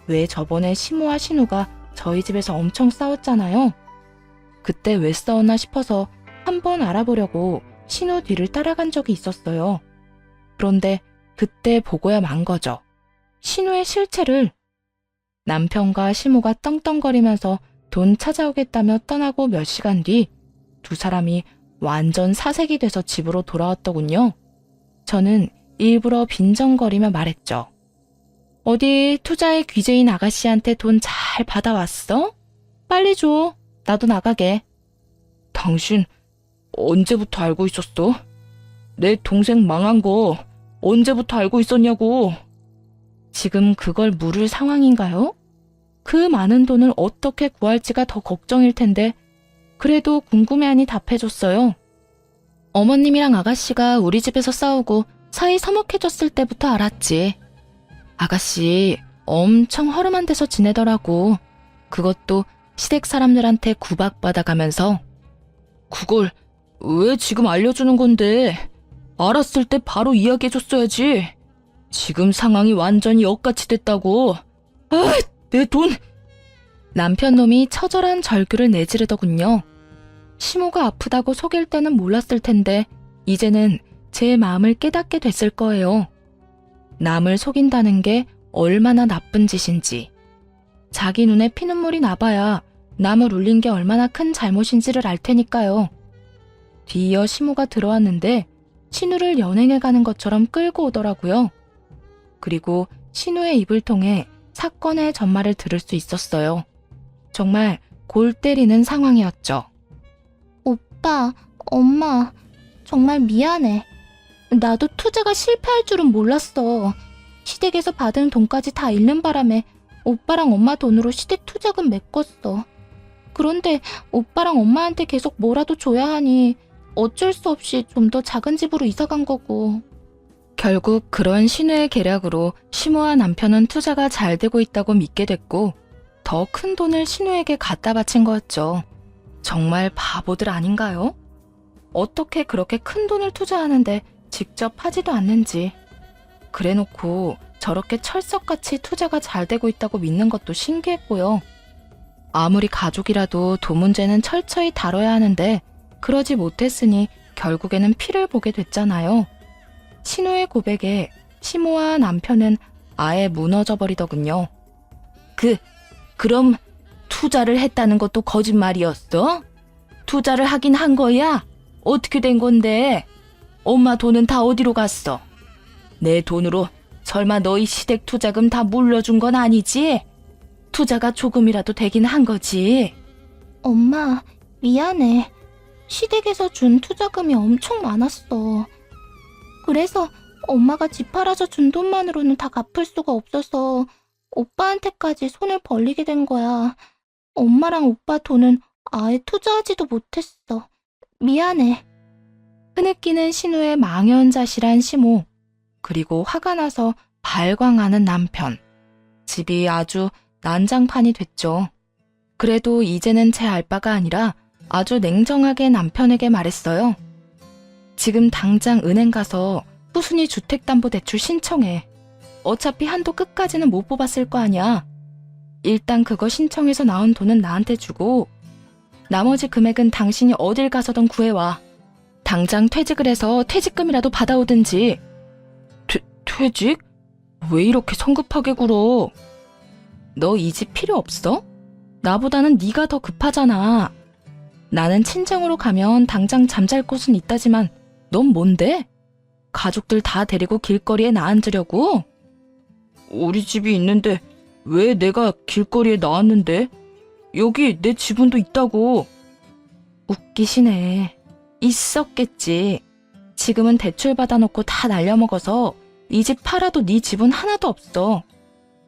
왜 저번에 시모와 신우가 저희 집에서 엄청 싸웠잖아요. 그때 왜 싸웠나 싶어서 한번 알아보려고 신우 뒤를 따라간 적이 있었어요. 그런데 그때 보고야 만 거죠. 신우의 실체를. 남편과 시모가 떵떵거리면서 돈 찾아오겠다며 떠나고 몇 시간 뒤 두 사람이 완전 사색이 돼서 집으로 돌아왔더군요. 저는 일부러 빈정거리며 말했죠. 어디 투자의 귀재인 아가씨한테 돈 잘 받아왔어? 빨리 줘. 나도 나가게. 당신 언제부터 알고 있었어? 내 동생 망한 거 언제부터 알고 있었냐고. 지금 그걸 물을 상황인가요? 그 많은 돈을 어떻게 구할지가 더 걱정일 텐데 그래도 궁금해하니 답해줬어요. 어머님이랑 아가씨가 우리 집에서 싸우고 사이 서먹해졌을 때부터 알았지. 아가씨 엄청 허름한 데서 지내더라고. 그것도 시댁 사람들한테 구박받아가면서. 그걸 왜 지금 알려주는 건데? 알았을 때 바로 이야기해줬어야지. 지금 상황이 완전히 엇같이 됐다고. 아, 내 돈! 남편 놈이 처절한 절규를 내지르더군요. 시모가 아프다고 속일 때는 몰랐을 텐데 이제는 제 마음을 깨닫게 됐을 거예요. 남을 속인다는 게 얼마나 나쁜 짓인지. 자기 눈에 피눈물이 나봐야 남을 울린 게 얼마나 큰 잘못인지를 알 테니까요. 뒤이어 시모가 들어왔는데 신우를 연행해 가는 것처럼 끌고 오더라고요. 그리고 신우의 입을 통해 사건의 전말을 들을 수 있었어요. 정말 골 때리는 상황이었죠. 오빠, 엄마, 정말 미안해. 나도 투자가 실패할 줄은 몰랐어. 시댁에서 받은 돈까지 다 잃는 바람에 오빠랑 엄마 돈으로 시댁 투자금 메꿨어. 그런데 오빠랑 엄마한테 계속 뭐라도 줘야 하니 어쩔 수 없이 좀 더 작은 집으로 이사 간 거고. 결국 그런 신우의 계략으로 시모와 남편은 투자가 잘 되고 있다고 믿게 됐고 더 큰 돈을 신우에게 갖다 바친 거였죠. 정말 바보들 아닌가요? 어떻게 그렇게 큰 돈을 투자하는데 직접 하지도 않는지. 그래놓고 저렇게 철석같이 투자가 잘 되고 있다고 믿는 것도 신기했고요. 아무리 가족이라도 돈 문제는 철저히 다뤄야 하는데 그러지 못했으니 결국에는 피를 보게 됐잖아요. 신우의 고백에 시모와 남편은 아예 무너져 버리더군요. 그럼 투자를 했다는 것도 거짓말이었어? 투자를 하긴 한 거야? 어떻게 된 건데? 엄마 돈은 다 어디로 갔어? 내 돈으로 설마 너희 시댁 투자금 다 물려준 건 아니지? 투자가 조금이라도 되긴 한 거지. 엄마, 미안해. 시댁에서 준 투자금이 엄청 많았어. 그래서 엄마가 집 팔아서 준 돈만으로는 다 갚을 수가 없어서 오빠한테까지 손을 벌리게 된 거야. 엄마랑 오빠 돈은 아예 투자하지도 못했어. 미안해. 흐느끼는 신우의 망연자실한 시모, 그리고 화가 나서 발광하는 남편. 집이 아주 난장판이 됐죠. 그래도 이제는 제 알바가 아니라 아주 냉정하게 남편에게 말했어요. 지금 당장 은행 가서 후순위 주택담보대출 신청해. 어차피 한도 끝까지는 못 뽑았을 거 아니야. 일단 그거 신청해서 나온 돈은 나한테 주고 나머지 금액은 당신이 어딜 가서든 구해와. 당장 퇴직을 해서 퇴직금이라도 받아오든지. 퇴직? 왜 이렇게 성급하게 굴어? 너 이 집 필요 없어? 나보다는 네가 더 급하잖아. 나는 친정으로 가면 당장 잠잘 곳은 있다지만 넌 뭔데? 가족들 다 데리고 길거리에 나앉으려고? 우리 집이 있는데 왜 내가 길거리에 나왔는데? 여기 내 지분도 있다고. 웃기시네. 있었겠지. 지금은 대출 받아놓고 다 날려먹어서 이 집 팔아도 네 집은 하나도 없어.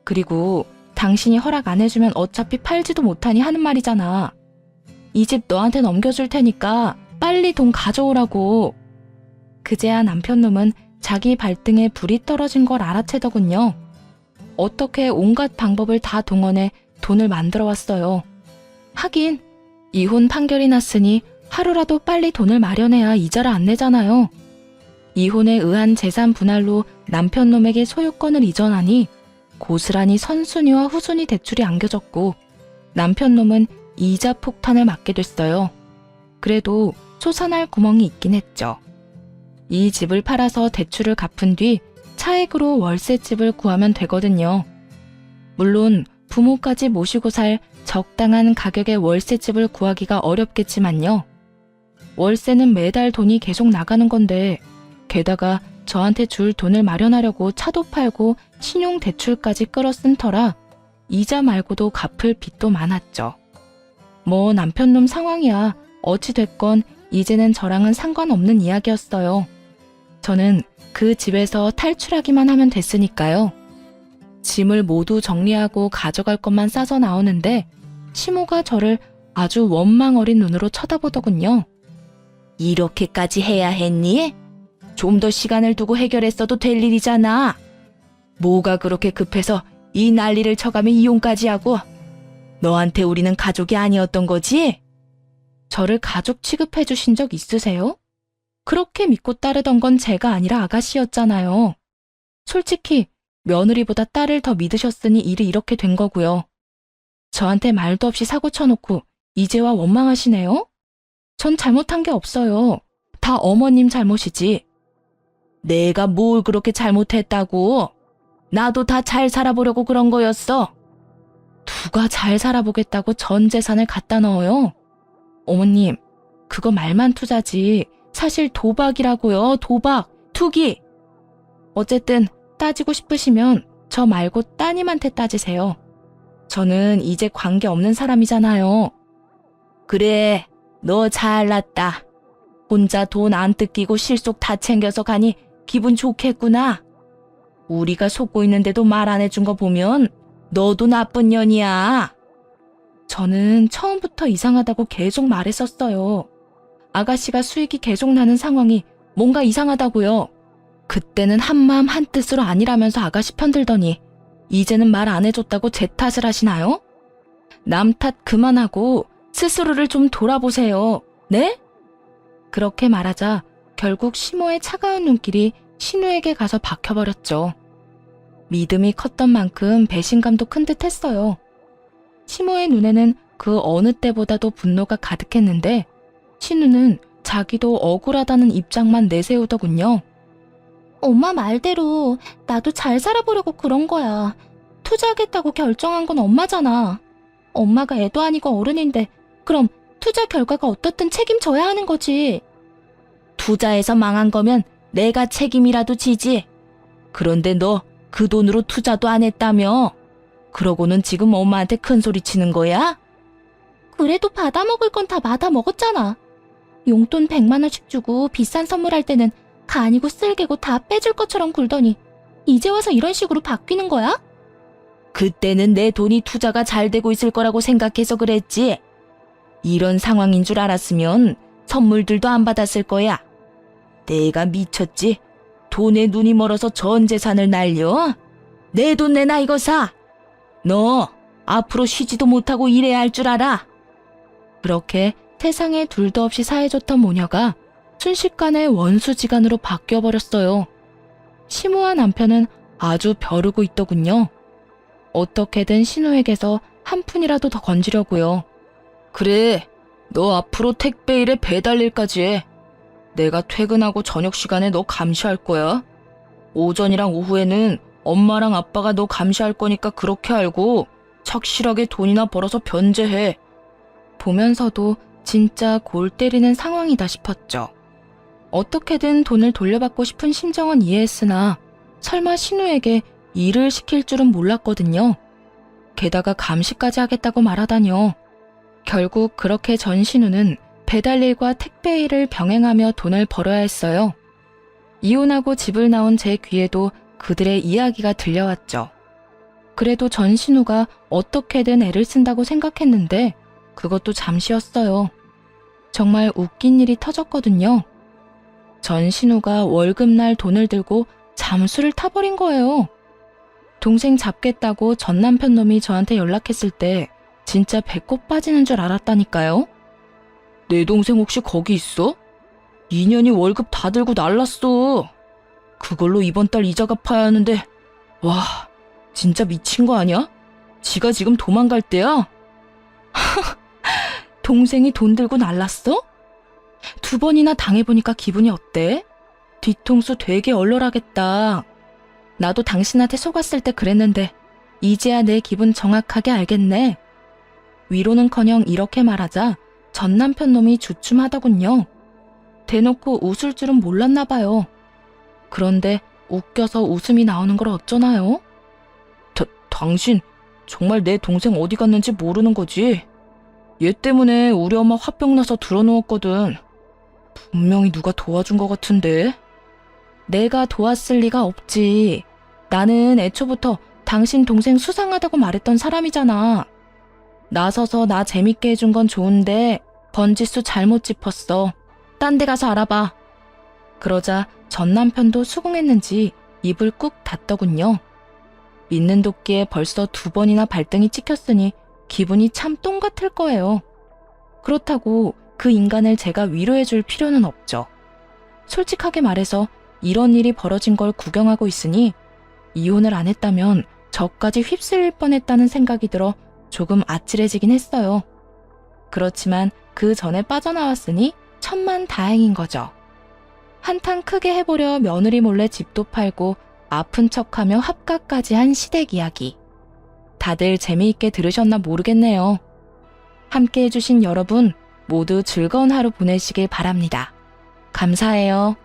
그리고 당신이 허락 안 해주면 어차피 팔지도 못하니 하는 말이잖아. 이 집 너한테 넘겨줄 테니까 빨리 돈 가져오라고. 그제야 남편놈은 자기 발등에 불이 떨어진 걸 알아채더군요. 어떻게 온갖 방법을 다 동원해 돈을 만들어 왔어요. 하긴 이혼 판결이 났으니 하루라도 빨리 돈을 마련해야 이자를 안 내잖아요. 이혼에 의한 재산 분할로 남편놈에게 소유권을 이전하니 고스란히 선순위와 후순위 대출이 안겨졌고 남편놈은 이자 폭탄을 맞게 됐어요. 그래도 솟아날 구멍이 있긴 했죠. 이 집을 팔아서 대출을 갚은 뒤 차액으로 월세집을 구하면 되거든요. 물론 부모까지 모시고 살 적당한 가격의 월세집을 구하기가 어렵겠지만요. 월세는 매달 돈이 계속 나가는 건데 게다가 저한테 줄 돈을 마련하려고 차도 팔고 신용대출까지 끌어쓴 터라 이자 말고도 갚을 빚도 많았죠. 뭐 남편놈 상황이야 어찌됐건 이제는 저랑은 상관없는 이야기였어요. 저는 그 집에서 탈출하기만 하면 됐으니까요. 짐을 모두 정리하고 가져갈 것만 싸서 나오는데 시모가 저를 아주 원망 어린 눈으로 쳐다보더군요. 이렇게까지 해야 했니? 좀 더 시간을 두고 해결했어도 될 일이잖아. 뭐가 그렇게 급해서 이 난리를 쳐가며 이혼까지 하고. 너한테 우리는 가족이 아니었던 거지? 저를 가족 취급해 주신 적 있으세요? 그렇게 믿고 따르던 건 제가 아니라 아가씨였잖아요. 솔직히 며느리보다 딸을 더 믿으셨으니 일이 이렇게 된 거고요. 저한테 말도 없이 사고 쳐놓고 이제와 원망하시네요? 전 잘못한 게 없어요. 다 어머님 잘못이지. 내가 뭘 그렇게 잘못했다고? 나도 다 잘 살아보려고 그런 거였어. 누가 잘 살아보겠다고 전 재산을 갖다 넣어요? 어머님, 그거 말만 투자지. 사실 도박이라고요. 도박, 투기. 어쨌든 따지고 싶으시면 저 말고 따님한테 따지세요. 저는 이제 관계없는 사람이잖아요. 그래, 너 잘났다. 혼자 돈 안 뜯기고 실속 다 챙겨서 가니 기분 좋겠구나. 우리가 속고 있는데도 말 안 해준 거 보면 너도 나쁜 년이야. 저는 처음부터 이상하다고 계속 말했었어요. 아가씨가 수익이 계속 나는 상황이 뭔가 이상하다고요. 그때는 한마음 한뜻으로 아니라면서 아가씨 편들더니 이제는 말 안 해줬다고 제 탓을 하시나요? 남 탓 그만하고 스스로를 좀 돌아보세요. 네? 그렇게 말하자 결국 시모의 차가운 눈길이 신우에게 가서 박혀버렸죠. 믿음이 컸던 만큼 배신감도 큰 듯 했어요. 시모의 눈에는 그 어느 때보다도 분노가 가득했는데 신우는 자기도 억울하다는 입장만 내세우더군요. 엄마 말대로 나도 잘 살아보려고 그런 거야. 투자하겠다고 결정한 건 엄마잖아. 엄마가 애도 아니고 어른인데 그럼 투자 결과가 어떻든 책임져야 하는 거지. 투자해서 망한 거면 내가 책임이라도 지지. 그런데 너 그 돈으로 투자도 안 했다며? 그러고는 지금 엄마한테 큰 소리 치는 거야? 그래도 받아먹을 건 다 받아먹었잖아. 용돈 100만 원씩 주고 비싼 선물할 때는 간이고 쓸개고 다 빼줄 것처럼 굴더니 이제 와서 이런 식으로 바뀌는 거야? 그때는 내 돈이 투자가 잘 되고 있을 거라고 생각해서 그랬지. 이런 상황인 줄 알았으면 선물들도 안 받았을 거야. 내가 미쳤지. 돈에 눈이 멀어서 전 재산을 날려? 내 돈 내놔 이거 사. 너 앞으로 쉬지도 못하고 일해야 할 줄 알아. 그렇게 세상에 둘도 없이 사해줬던 모녀가 순식간에 원수지간으로 바뀌어버렸어요. 시모와 남편은 아주 벼르고 있더군요. 어떻게든 신우에게서 한 푼이라도 더 건지려고요. 그래, 너 앞으로 택배 일에 배달 일까지 해. 내가 퇴근하고 저녁 시간에 너 감시할 거야. 오전이랑 오후에는 엄마랑 아빠가 너 감시할 거니까 그렇게 알고 착실하게 돈이나 벌어서 변제해. 보면서도 진짜 골 때리는 상황이다 싶었죠. 어떻게든 돈을 돌려받고 싶은 심정은 이해했으나 설마 신우에게 일을 시킬 줄은 몰랐거든요. 게다가 감시까지 하겠다고 말하다뇨. 결국 그렇게 전신우는 배달일과 택배일을 병행하며 돈을 벌어야 했어요. 이혼하고 집을 나온 제 귀에도 그들의 이야기가 들려왔죠. 그래도 전신우가 어떻게든 애를 쓴다고 생각했는데 그것도 잠시였어요. 정말 웃긴 일이 터졌거든요. 전신우가 월급날 돈을 들고 잠수를 타버린 거예요. 동생 잡겠다고 전 남편 놈이 저한테 연락했을 때 진짜 배꼽 빠지는 줄 알았다니까요. 내 동생 혹시 거기 있어? 2년이 월급 다 들고 날랐어. 그걸로 이번 달 이자 갚아야 하는데 와, 진짜 미친 거 아니야? 지가 지금 도망갈 때야? 동생이 돈 들고 날랐어? 2번이나 당해보니까 기분이 어때? 뒤통수 되게 얼얼하겠다. 나도 당신한테 속았을 때 그랬는데 이제야 내 기분 정확하게 알겠네. 위로는커녕 이렇게 말하자 전 남편 놈이 주춤하더군요. 대놓고 웃을 줄은 몰랐나 봐요. 그런데 웃겨서 웃음이 나오는 걸 어쩌나요? 당신 정말 내 동생 어디 갔는지 모르는 거지? 얘 때문에 우리 엄마 화병 나서 들어누웠거든. 분명히 누가 도와준 것 같은데? 내가 도왔을 리가 없지. 나는 애초부터 당신 동생 수상하다고 말했던 사람이잖아. 나서서 나 재밌게 해준 건 좋은데 번지수 잘못 짚었어. 딴 데 가서 알아봐. 그러자 전 남편도 수긍했는지 입을 꾹 닫더군요. 믿는 도끼에 벌써 2번이나 발등이 찍혔으니 기분이 참 똥 같을 거예요. 그렇다고 그 인간을 제가 위로해줄 필요는 없죠. 솔직하게 말해서 이런 일이 벌어진 걸 구경하고 있으니 이혼을 안 했다면 저까지 휩쓸릴 뻔했다는 생각이 들어 조금 아찔해지긴 했어요. 그렇지만 그 전에 빠져나왔으니 천만 다행인 거죠. 한탕 크게 해보려 며느리 몰래 집도 팔고 아픈 척하며 합가까지 한 시댁 이야기. 다들 재미있게 들으셨나 모르겠네요. 함께 해주신 여러분 모두 즐거운 하루 보내시길 바랍니다. 감사해요.